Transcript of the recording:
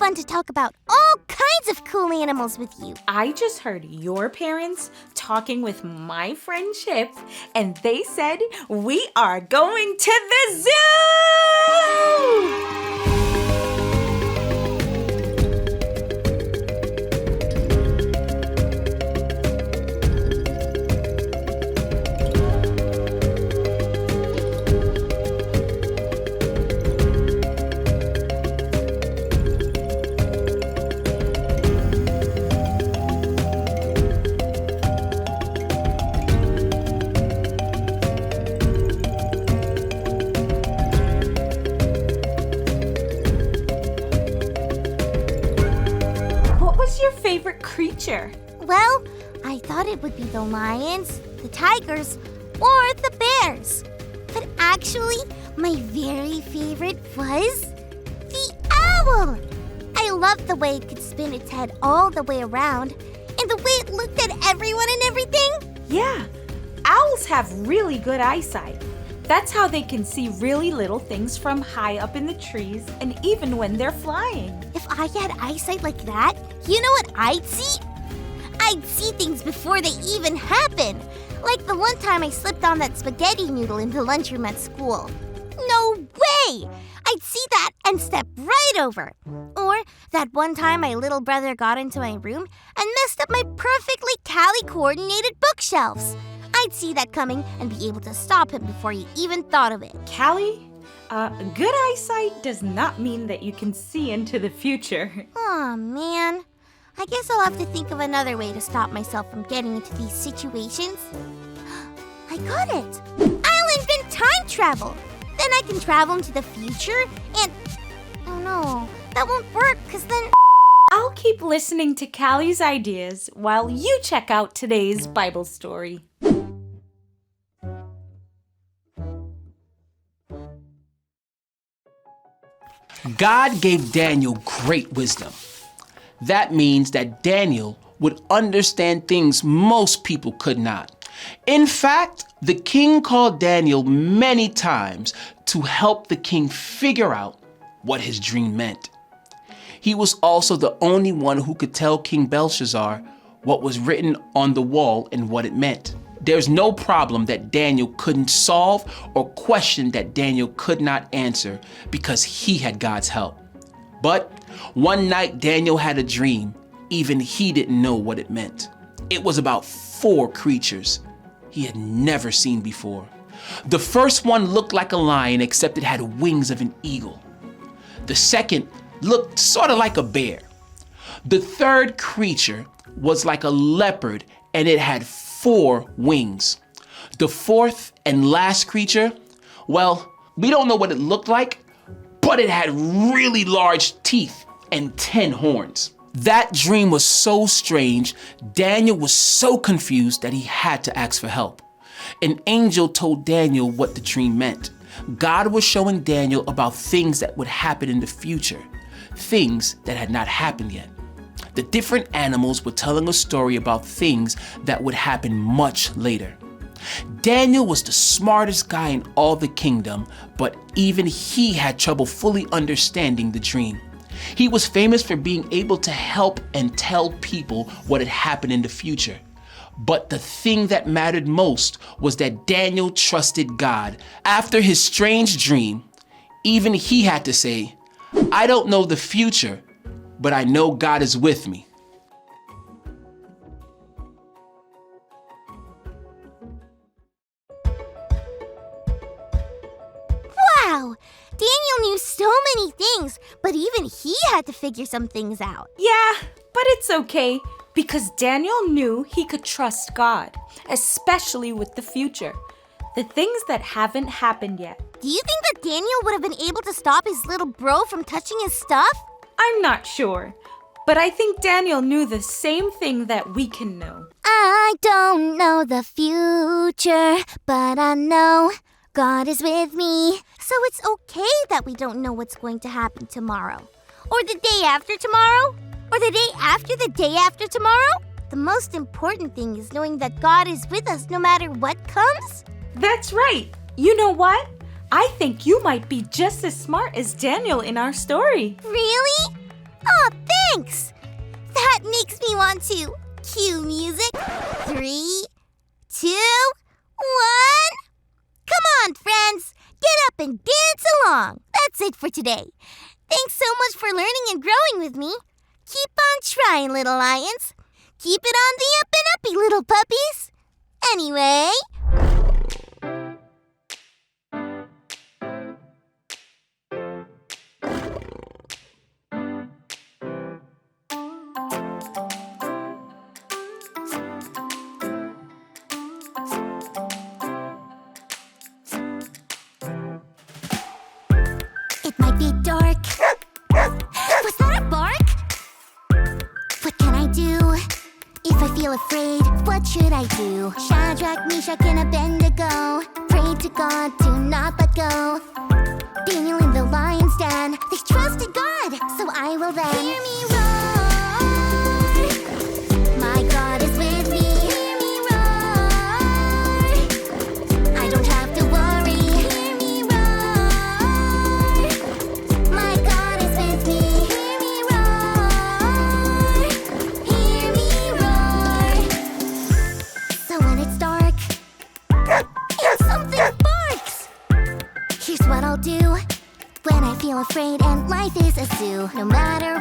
fun to talk about all kinds of cool animals with you. I just heard your parents talking with my friend Chip, and they said we are going to the zoo! Favorite creature? Well, I thought it would be the lions, the tigers, or the bears. But actually, my very favorite was the owl. I loved the way it could spin its head all the way around and the way it looked at everyone and everything. Yeah, owls have really good eyesight. That's how they can see really little things from high up in the trees and even when they're flying. If I had eyesight like that, you know what I'd see? I'd see things before they even happen. Like the one time I slipped on that spaghetti noodle in the lunchroom at school. No way! I'd see that and step right over. Or that one time my little brother got into my room and messed up my perfectly Cali-coordinated bookshelves. I'd see that coming and be able to stop him before he even thought of it. Callie, good eyesight does not mean that you can see into the future. Aw, man. I guess I'll have to think of another way to stop myself from getting into these situations. I got it! I'll invent time travel! Then I can travel into the future and... Oh no, that won't work because then... I'll keep listening to Callie's ideas while you check out today's Bible story. God gave Daniel great wisdom. That means that Daniel would understand things most people could not. In fact, the king called Daniel many times to help the king figure out what his dream meant. He was also the only one who could tell King Belshazzar what was written on the wall and what it meant. There's no problem that Daniel couldn't solve or question that Daniel could not answer because he had God's help. But one night Daniel had a dream. Even he didn't know what it meant. It was about 4 creatures he had never seen before. The first one looked like a lion except it had wings of an eagle. The second looked sort of like a bear. The third creature was like a leopard and it had 4 wings. The fourth and last creature, well, we don't know what it looked like, but it had really large teeth and 10 horns. That dream was so strange, Daniel was so confused that he had to ask for help. An angel told Daniel what the dream meant. God was showing Daniel about things that would happen in the future, things that had not happened yet. The different animals were telling a story about things that would happen much later. Daniel was the smartest guy in all the kingdom, but even he had trouble fully understanding the dream. He was famous for being able to help and tell people what had happened in the future. But the thing that mattered most was that Daniel trusted God. After his strange dream, even he had to say, "I don't know the future, but I know God is with me." Wow! Daniel knew so many things, but even he had to figure some things out. Yeah, but it's okay, because Daniel knew he could trust God, especially with the future, the things that haven't happened yet. Do you think that Daniel would have been able to stop his little bro from touching his stuff? I'm not sure, but I think Daniel knew the same thing that we can know. I don't know the future, but I know God is with me. So it's okay that we don't know what's going to happen tomorrow, or the day after tomorrow, or the day after the day after tomorrow. The most important thing is knowing that God is with us no matter what comes. That's right. You know what? I think you might be just as smart as Daniel in our story. Really? That makes me want to cue music. 3, 2, 1. Come on, friends. Get up and dance along. That's it for today. Thanks so much for learning and growing with me. Keep on trying, little lions. Keep it on the up and uppy, little puppies. Anyway... It might be dark. Was that a bark? What can I do? If I feel afraid, what should I do? Shadrach, Meshach, and Abednego prayed to God to not let go. Daniel in the lion's den, they trusted God, so I will then hear me roar. My God is with me. Hear me roar. I don't have to worry. Hear me roar. My God is with me. Hear me roar. Hear me roar. So when it's dark and something barks, here's what I'll do when I feel afraid and life is a zoo. No matter